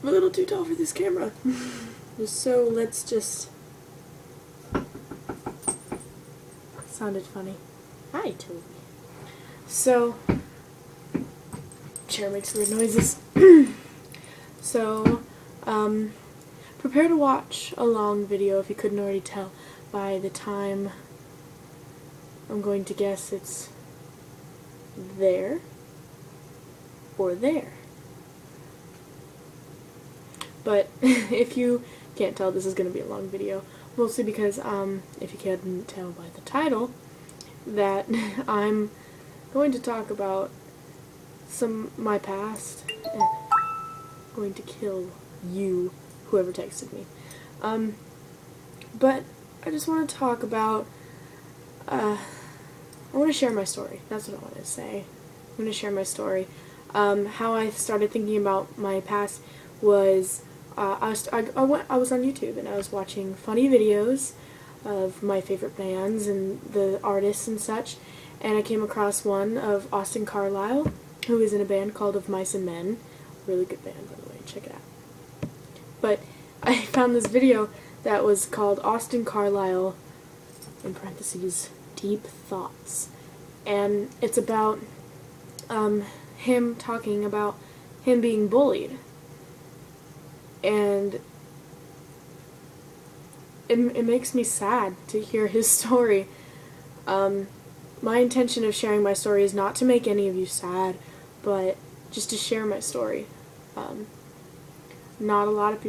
I'm a little too tall for this camera. So let's just... Sounded funny. Hi, Toby. So, chair makes weird noises. So, prepare to watch a long video if you couldn't already tell by the time I'm going to guess it's there or there. But if you can't tell, this is going to be a long video, mostly because, if you couldn't tell by the title, that I'm going to talk about my past, and going to kill you, whoever texted me. But I just want to talk about, I want to share my story. That's what I want to say. I'm going to share my story. How I started thinking about my past was, I was on YouTube and I was watching funny videos of my favorite bands and the artists and such, and I came across one of Austin Carlisle, who is in a band called Of Mice and Men. Really good band, by the way, check it out. But I found this video that was called Austin Carlisle, in parentheses, Deep Thoughts, and it's about him talking about him being bullied. And it makes me sad to hear his story. My intention of sharing my story is not to make any of you sad, but just to share my story. Not a lot of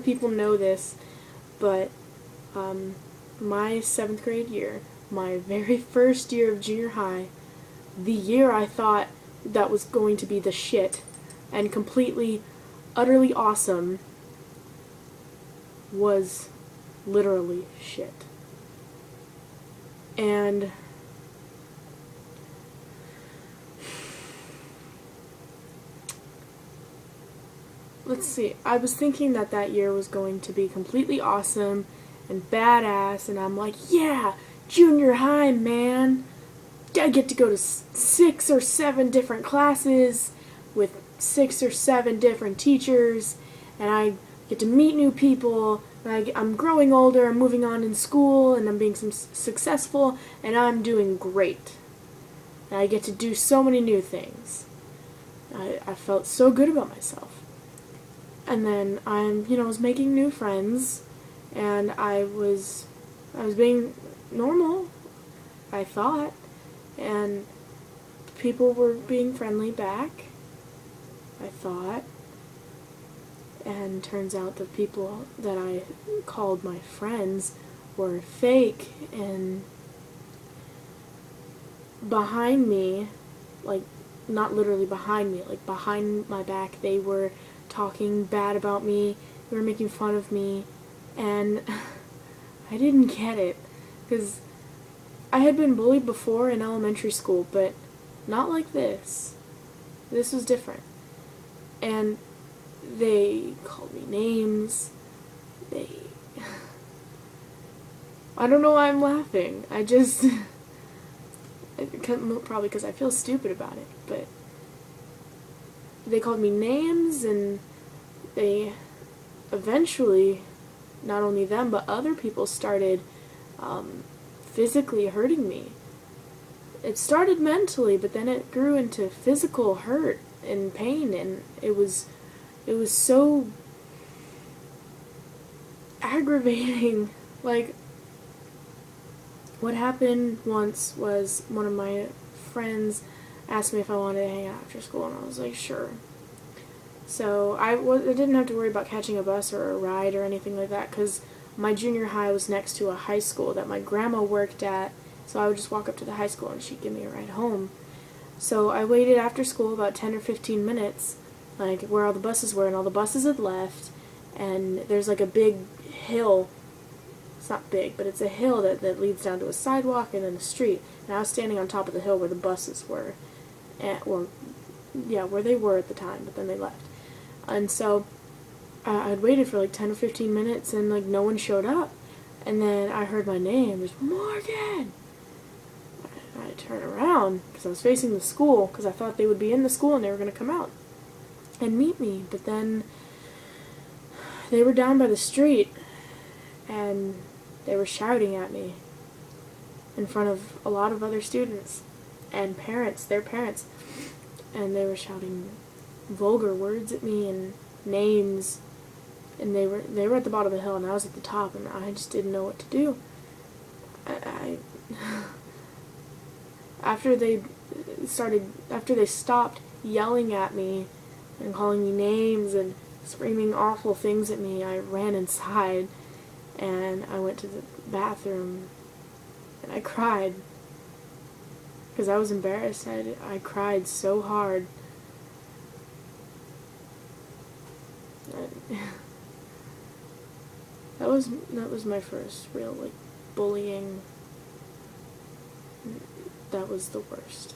people know this, but my 7th grade year, my very first year of junior high, the year I thought that was going to be the shit and completely, utterly awesome, was literally shit. And let's see, I was thinking that year was going to be completely awesome and badass, and I'm like, yeah, junior high, man. I get to go to 6 or 7 different classes with 6 or 7 different teachers, and I get to meet new people, and I'm growing older, I'm moving on in school, and I'm being successful, and I'm doing great. And I get to do so many new things. I felt so good about myself. And then I was making new friends, and I was being normal, I thought, and people were being friendly back, I thought. And turns out the people that I called my friends were fake, and behind me, like, not literally behind me, like behind my back, they were talking bad about me, they were making fun of me, and I didn't get it, because I had been bullied before in elementary school, but not like this. This was different. And they called me names. I don't know why I'm laughing. I just... probably because I feel stupid about it, but they called me names, and they eventually, not only them, but other people started physically hurting me. It started mentally, but then it grew into physical hurt and pain, and it was so aggravating. Like, what happened once was one of my friends asked me if I wanted to hang out after school, and I was like, sure. So I didn't have to worry about catching a bus or a ride or anything like that, because my junior high was next to a high school that my grandma worked at, so I would just walk up to the high school and she'd give me a ride home. So I waited after school about 10 or 15 minutes, like where all the buses were, and all the buses had left, and there's like a big hill. It's not big, but it's a hill that leads down to a sidewalk and then a street, and I was standing on top of the hill where the buses were, where they were at the time, but then they left. And so I'd waited for like 10 or 15 minutes, and like no one showed up, and then I heard my name, just Morgan. I turned around because I was facing the school, because I thought they would be in the school and they were going to come out. and meet me. But then they were down by the street, and they were shouting at me in front of a lot of other students and parents, their parents, and they were shouting vulgar words at me and names, and they were at the bottom of the hill and I was at the top, and I just didn't know what to do. I after they stopped yelling at me and calling me names and screaming awful things at me, I ran inside and I went to the bathroom and I cried because I was embarrassed. I cried so hard. That was my first real bullying. That was the worst.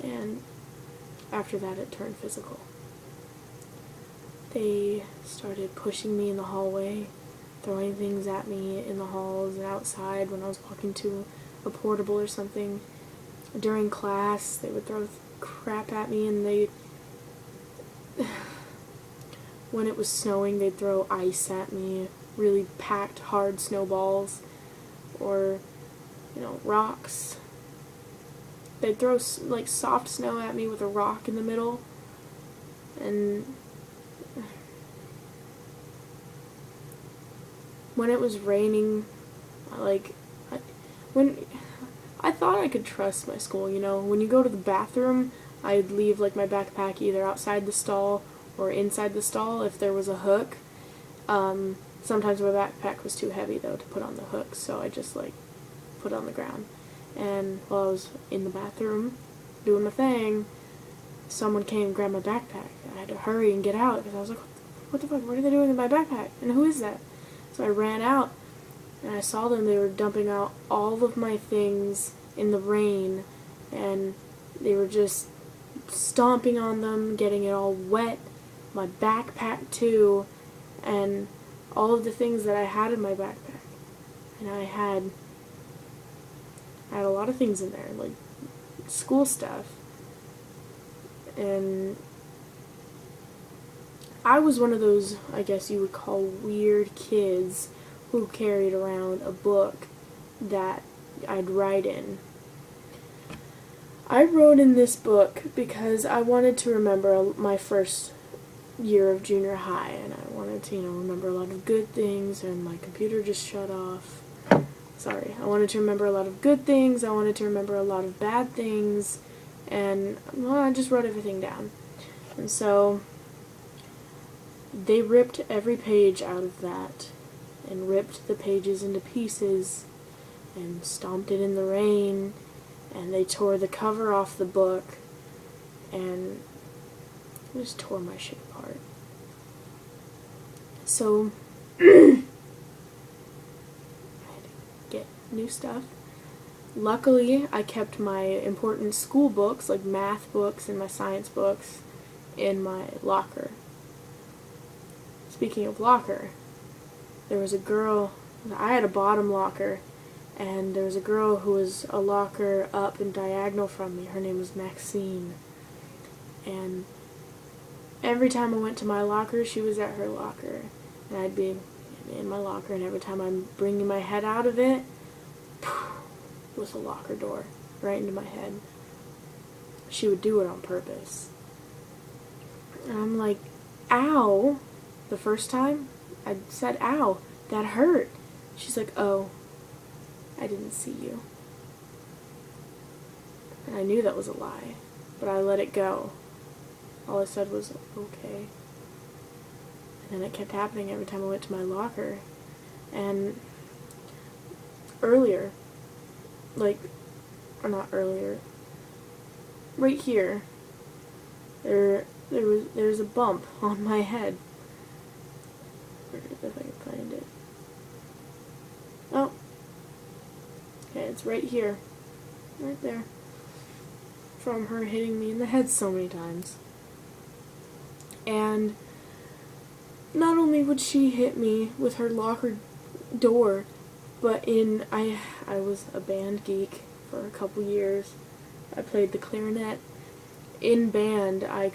And after that it turned physical. They started pushing me in the hallway, throwing things at me in the halls and outside when I was walking to a portable or something. During class, they would throw crap at me, and when it was snowing, they'd throw ice at me, really packed, hard snowballs, or, rocks. They'd throw, soft snow at me with a rock in the middle, and when it was raining, I thought I could trust my school, when you go to the bathroom, I'd leave, my backpack either outside the stall or inside the stall if there was a hook. Sometimes my backpack was too heavy, though, to put on the hook, so I just, put it on the ground. And while I was in the bathroom doing my thing, someone came and grabbed my backpack. I had to hurry and get out, because I was like, what the fuck, what are they doing in my backpack? And who is that? So I ran out, and I saw them. They were dumping out all of my things in the rain, and they were just stomping on them, getting it all wet, my backpack too, and all of the things that I had in my backpack. And I had a lot of things in there, school stuff. And I was one of those, I guess you would call, weird kids who carried around a book that I'd write in. I wrote in this book because I wanted to remember my first year of junior high, and I wanted to, remember a lot of good things, and my computer just shut off. Sorry. I wanted to remember a lot of good things, I wanted to remember a lot of bad things, and, I just wrote everything down. And so they ripped every page out of that, and ripped the pages into pieces, and stomped it in the rain, and they tore the cover off the book, and just tore my shit apart. So I had to get new stuff. Luckily, I kept my important school books, like math books and my science books, in my locker. Speaking of locker, there was a girl, I had a bottom locker, and there was a girl who was a locker up and diagonal from me. Her name was Maxine. And every time I went to my locker, she was at her locker. And I'd be in my locker, and every time I'm bringing my head out of it, was the locker door right into my head. She would do it on purpose. And I'm like, ow. The first time I said, ow, that hurt. She's like, oh, I didn't see you. And I knew that was a lie, but I let it go. All I said was, okay. And then it kept happening every time I went to my locker. And earlier, or not earlier, right here, there's a bump on my head. If I can find it. Oh. Okay, it's right here. Right there. From her hitting me in the head so many times. And not only would she hit me with her locker door, but I was a band geek for a couple years. I played the clarinet. In band, I